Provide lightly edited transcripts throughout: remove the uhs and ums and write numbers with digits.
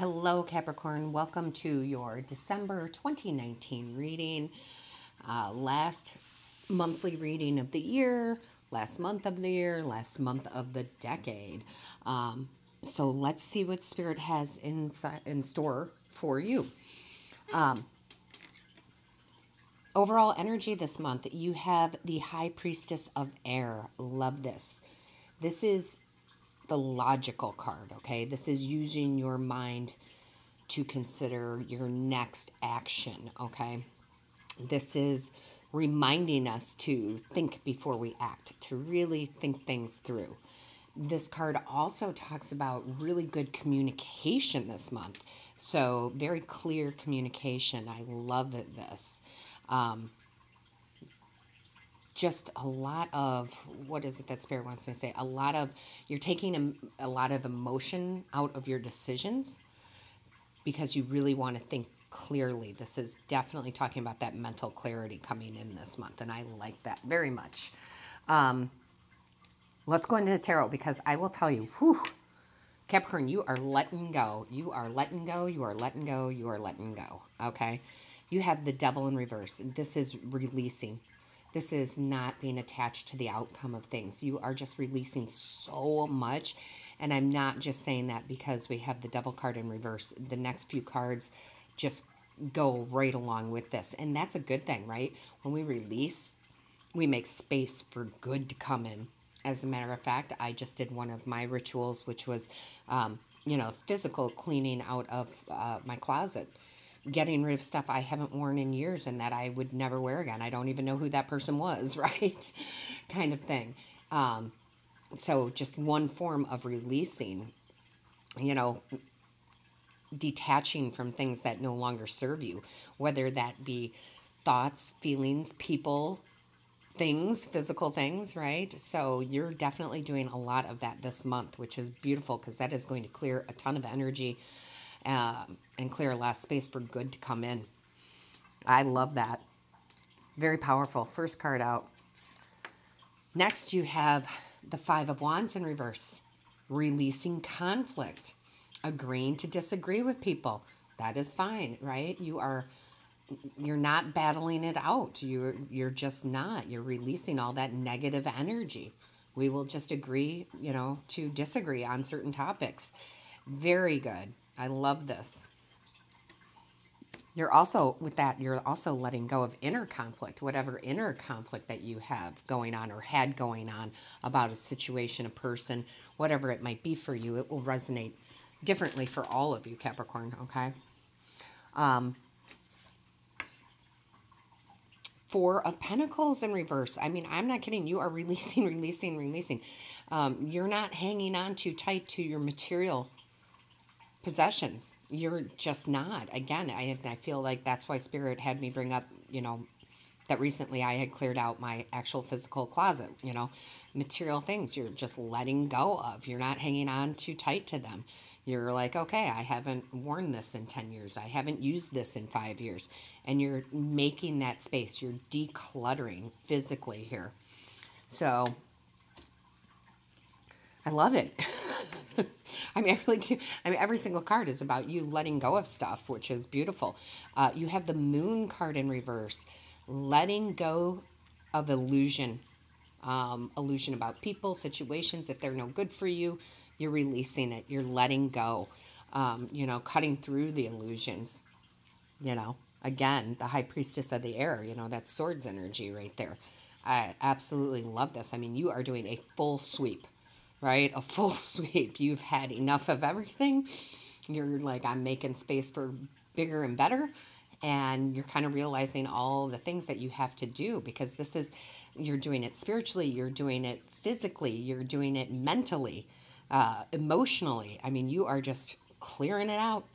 Hello, Capricorn. Welcome to your December 2019 reading. Last monthly reading of the year, last month of the year, last month of the decade. So let's see what Spirit has in store for you. Overall energy this month, you have the High Priestess of Air. Love this. This is the logical card, okay? This is using your mind to consider your next action, okay? This is reminding us to think before we act, to really think things through. This card also talks about really good communication this month. So very clear communication. I love this. Just a lot of, what is it that Spirit wants me to say? You're taking a lot of emotion out of your decisions because you really want to think clearly. This is definitely talking about that mental clarity coming in this month, and I like that very much. Let's go into the tarot because I will tell you, Capricorn, you are letting go. You are letting go. You are letting go. You are letting go. Okay? You have the Devil in reverse. This is releasing. This is not being attached to the outcome of things. You are just releasing so much. And I'm not just saying that because we have the Devil card in reverse. The next few cards just go right along with this. And that's a good thing, right? When we release, we make space for good to come in. As a matter of fact, I just did one of my rituals, which was, physical cleaning out of my closet. Getting rid of stuff I haven't worn in years and that I would never wear again. I don't even know who that person was, right? Kind of thing. So just one form of releasing, detaching from things that no longer serve you, whether that be thoughts, feelings, people, things, physical things, right? So you're definitely doing a lot of that this month, which is beautiful because that is going to clear a ton of energy and clear less space for good to come in. I love that. Very powerful. First card out. Next, you have the Five of Wands in reverse. Releasing conflict. Agreeing to disagree with people. That is fine, right? You're not battling it out. You're just not. You're releasing all that negative energy. We will just agree, to disagree on certain topics. Very good. I love this. You're also letting go of inner conflict, whatever inner conflict that you have going on or had going on about a situation, a person, whatever it might be for you. It will resonate differently for all of you, Capricorn, okay? Four of Pentacles in reverse. I mean, I'm not kidding. You are releasing. You're not hanging on too tight to your material possessions. You're just not. Again, I feel like that's why Spirit had me bring up, that recently I had cleared out my actual physical closet, material things you're just letting go of. You're not hanging on too tight to them. You're like, okay, I haven't worn this in 10 years. I haven't used this in 5 years. And you're making that space. You're decluttering physically here. So I love it. I mean, I really do. I mean, every single card is about you letting go of stuff, which is beautiful. You have the Moon card in reverse. Letting go of illusion. Illusion about people, situations. If they're no good for you, you're releasing it. You're letting go. Cutting through the illusions. Again, the High Priestess of the Air. That's swords energy right there. I absolutely love this. I mean, you are doing a full sweep. Right? A full sweep. You've had enough of everything. You're like, I'm making space for bigger and better. And you're kind of realizing all the things that you have to do because you're doing it spiritually. You're doing it physically. You're doing it mentally, emotionally. I mean, you are just clearing it out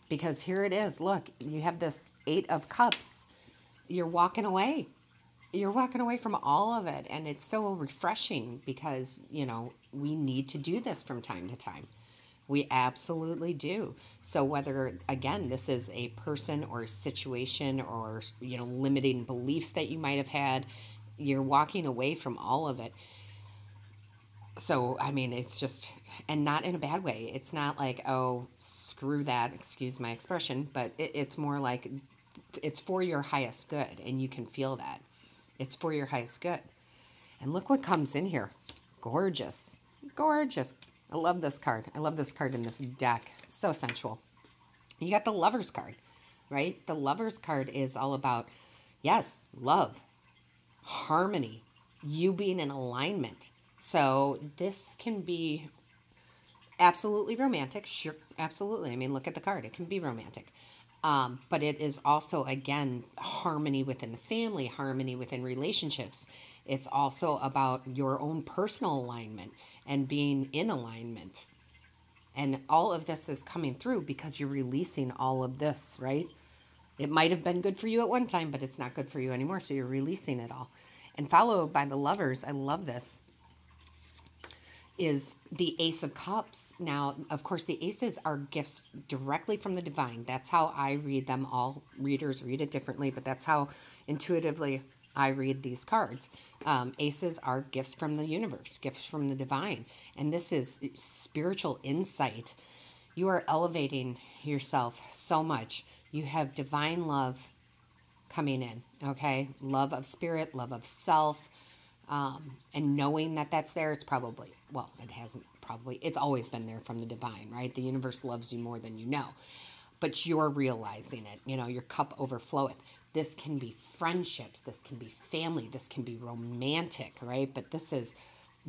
because here it is. Look, you have this Eight of Cups. You're walking away. You're walking away from all of it. And it's so refreshing because, we need to do this from time to time. We absolutely do. So whether, again, this is a person or a situation or, limiting beliefs that you might have had, you're walking away from all of it. So, I mean, it's just, and not in a bad way. It's not like, oh, screw that, excuse my expression, but it's more like it's for your highest good, and you can feel that. It's for your highest good. And look what comes in here. Gorgeous. Gorgeous. I love this card. I love this card in this deck. It's so sensual. You got the Lover's card, right? The Lover's card is all about, yes, love, harmony, you being in alignment. So this can be absolutely romantic. Sure, absolutely. I mean, look at the card. It can be romantic. But it is also, again, harmony within the family, harmony within relationships. It's also about your own personal alignment and being in alignment. And all of this is coming through because you're releasing all of this, right? It might have been good for you at one time, but it's not good for you anymore. So you're releasing it all. And followed by the Lovers, I love this, is the Ace of Cups. Now, of course, the aces are gifts directly from the divine. That's how I read them. All readers read it differently, but that's how intuitively I read these cards. Aces are gifts from the universe, gifts from the divine. And this is spiritual insight. You are elevating yourself so much. You have divine love coming in, okay? Love of spirit, love of self, and knowing that that's there. It's probably, well, it hasn't probably, it's always been there from the divine, right? The universe loves you more than you know, but you're realizing it, you know, your cup overfloweth. This can be friendships, this can be family, this can be romantic, right? But this is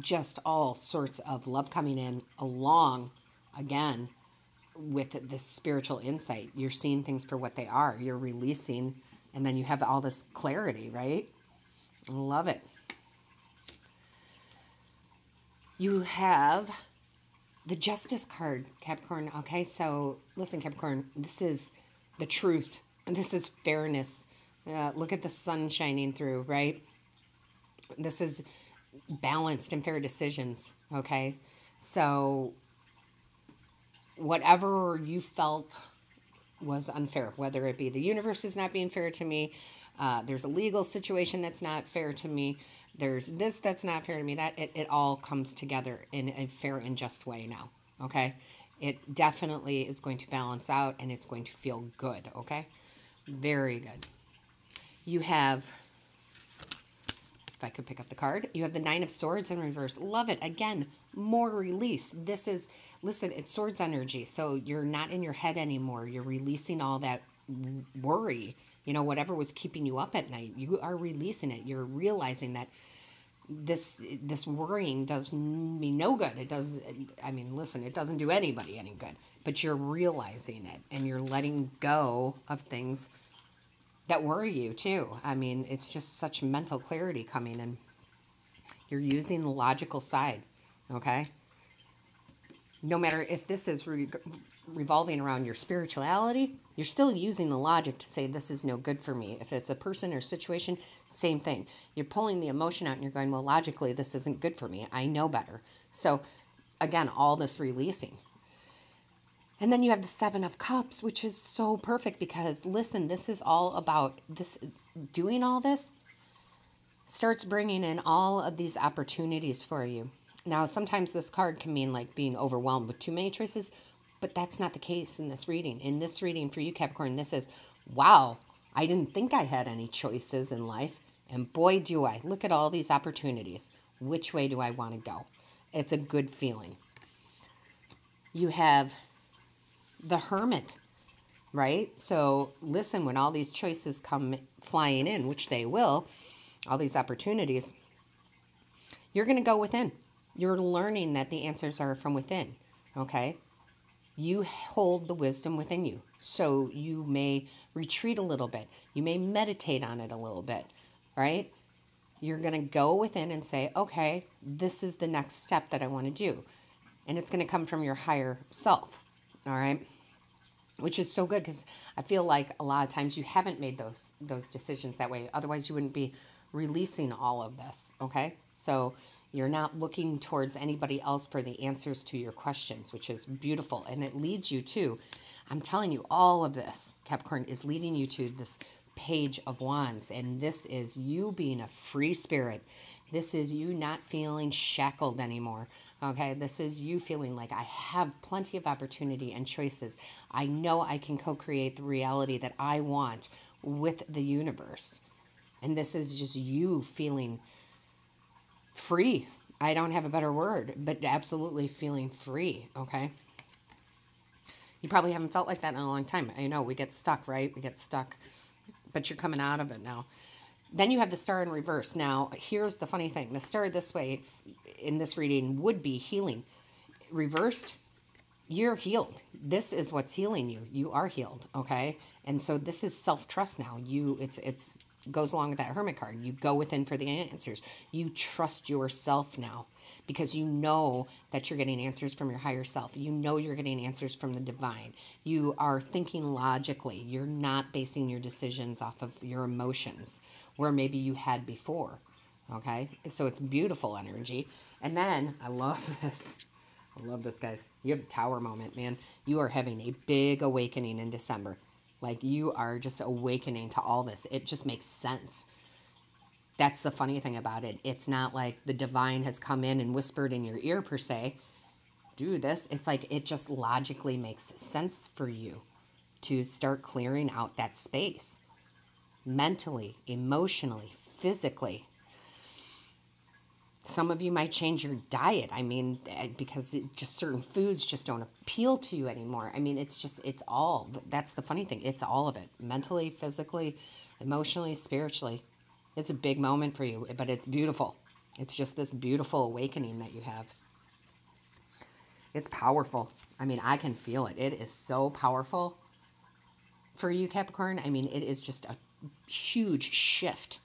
just all sorts of love coming in along, again, with this spiritual insight. You're seeing things for what they are. You're releasing, and then you have all this clarity, right? I love it. You have the Justice card, Capricorn. Okay, so listen, Capricorn, this is the truth, and this is fairness. Look at the sun shining through, right? This is balanced and fair decisions, okay? So whatever you felt was unfair, whether it be the universe is not being fair to me, there's a legal situation that's not fair to me, there's this that's not fair to me, that it all comes together in a fair and just way now, okay? It definitely is going to balance out, and it's going to feel good, okay? Very good. You have, if I could pick up the card, you have the Nine of Swords in reverse. Love it. Again, more release. This is, listen, it's swords energy. So you're not in your head anymore. You're releasing all that worry. You know, whatever was keeping you up at night, you are releasing it. You're realizing that this worrying does me no good. It does, I mean, listen, it doesn't do anybody any good. But you're realizing it, and you're letting go of things that worry you too. I mean, it's just such mental clarity coming in. You're using the logical side, okay? No matter if this is revolving around your spirituality, you're still using the logic to say this is no good for me. If it's a person or situation, same thing. You're pulling the emotion out and you're going, well, logically, this isn't good for me. I know better. So again, all this releasing. And then you have the Seven of Cups, which is so perfect because, listen, this is all about this. Doing all this starts bringing in all of these opportunities for you. Now, sometimes this card can mean like being overwhelmed with too many choices, but that's not the case in this reading. In this reading for you, Capricorn, this is, wow, I didn't think I had any choices in life. And boy, do I. Look at all these opportunities. Which way do I want to go? It's a good feeling. You have the Hermit, right? So listen, when all these choices come flying in, which they will, all these opportunities, you're going to go within. You're learning that the answers are from within, okay? You hold the wisdom within you. So you may retreat a little bit. You may meditate on it a little bit, right? You're going to go within and say, okay, this is the next step that I want to do. And it's going to come from your higher self. All right, which is so good because I feel like a lot of times you haven't made those decisions that way. Otherwise, you wouldn't be releasing all of this, okay? So you're not looking towards anybody else for the answers to your questions, which is beautiful. And it leads you to, I'm telling you, all of this, Capricorn, is leading you to this Page of Wands. And this is you being a free spirit, This is you not feeling shackled anymore. Okay, this is you feeling like I have plenty of opportunity and choices. I know I can co-create the reality that I want with the universe. And this is just you feeling free. I don't have a better word, but absolutely feeling free, okay? You probably haven't felt like that in a long time. I know, we get stuck, right? We get stuck, but you're coming out of it now. Then you have the star in reverse. Now, here's the funny thing. The star this way in this reading would be healing. Reversed, you're healed. This is what's healing you. You are healed, okay? And so this is self-trust now. It's goes along with that Hermit card. You go within for the answers. You trust yourself now because you know that you're getting answers from your higher self. You know you're getting answers from the divine. You are thinking logically. You're not basing your decisions off of your emotions where maybe you had before, okay? So it's beautiful energy. And then, I love this. I love this, guys. You have a tower moment, man. You are having a big awakening in December. Like, you are just awakening to all this. It just makes sense. That's the funny thing about it. It's not like the divine has come in and whispered in your ear, per se. Do this. It's like it just logically makes sense for you to start clearing out that space. Mentally, emotionally, physically. Some of you might change your diet. I mean, because just certain foods just don't appeal to you anymore. I mean, it's all, that's the funny thing. It's all of it. Mentally, physically, emotionally, spiritually. It's a big moment for you, but it's beautiful. It's just this beautiful awakening that you have. It's powerful. I mean, I can feel it. It is so powerful for you, Capricorn. I mean, it is just a huge shift.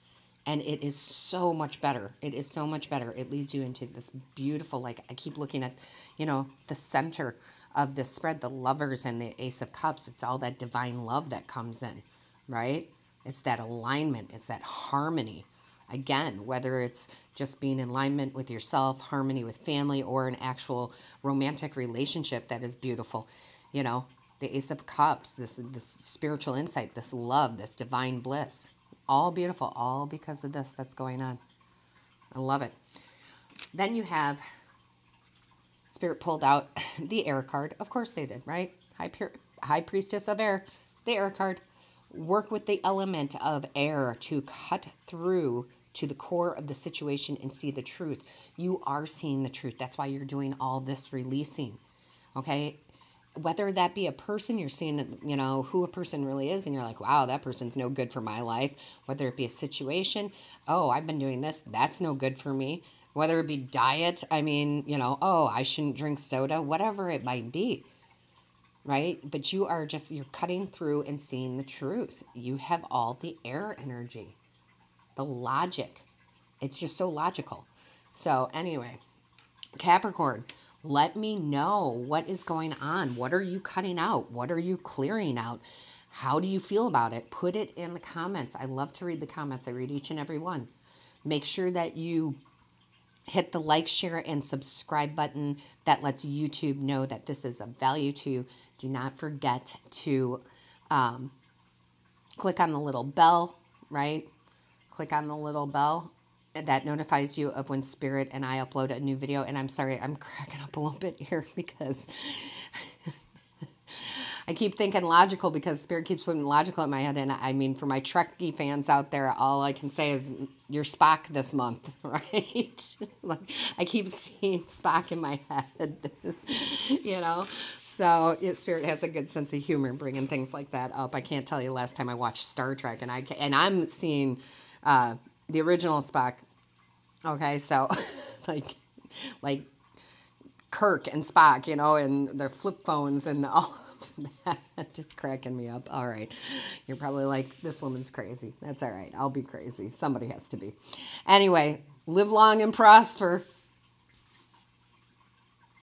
And it is so much better. It is so much better. It leads you into this beautiful, like, I keep looking at, you know, the center of this spread, the Lovers and the Ace of Cups. It's all that divine love that comes in, right? It's that alignment. It's that harmony. Again, whether it's just being in alignment with yourself, harmony with family, or an actual romantic relationship that is beautiful. You know, the Ace of Cups, this spiritual insight, this love, this divine bliss. All beautiful, all because of this that's going on. I love it. Then you have, Spirit pulled out the Air card. Of course they did, right? High Priestess of Air, the Air card. Work with the element of air to cut through to the core of the situation and see the truth. You are seeing the truth. That's why you're doing all this releasing, okay? Whether that be a person, you're seeing, you know, who a person really is, and you're like, wow, that person's no good for my life. Whether it be a situation, oh, I've been doing this, that's no good for me. Whether it be diet, I mean, you know, oh, I shouldn't drink soda, whatever it might be, right? But you are just, you're cutting through and seeing the truth. You have all the air energy, the logic. It's just so logical. So anyway, Capricorn, let me know what is going on. What are you cutting out? What are you clearing out? How do you feel about it? Put it in the comments. I love to read the comments. I read each and every one. Make sure that you hit the like, share, and subscribe button. That lets YouTube know that this is of value to you. Do not forget to click on the little bell, right? Click on the little bell. That notifies you of when Spirit and I upload a new video. And I'm sorry, I'm cracking up a little bit here because I keep thinking logical because Spirit keeps putting logical in my head. And I mean, for my Trekkie fans out there, all I can say is you're Spock this month, right? Like, I keep seeing Spock in my head, you know? So Spirit has a good sense of humor bringing things like that up. I can't tell you last time I watched Star Trek, and I'm seeing the original Spock. Okay, so like Kirk and Spock, you know, and their flip phones and all of that. It's cracking me up. All right. You're probably like, this woman's crazy. That's all right. I'll be crazy. Somebody has to be. Anyway, live long and prosper.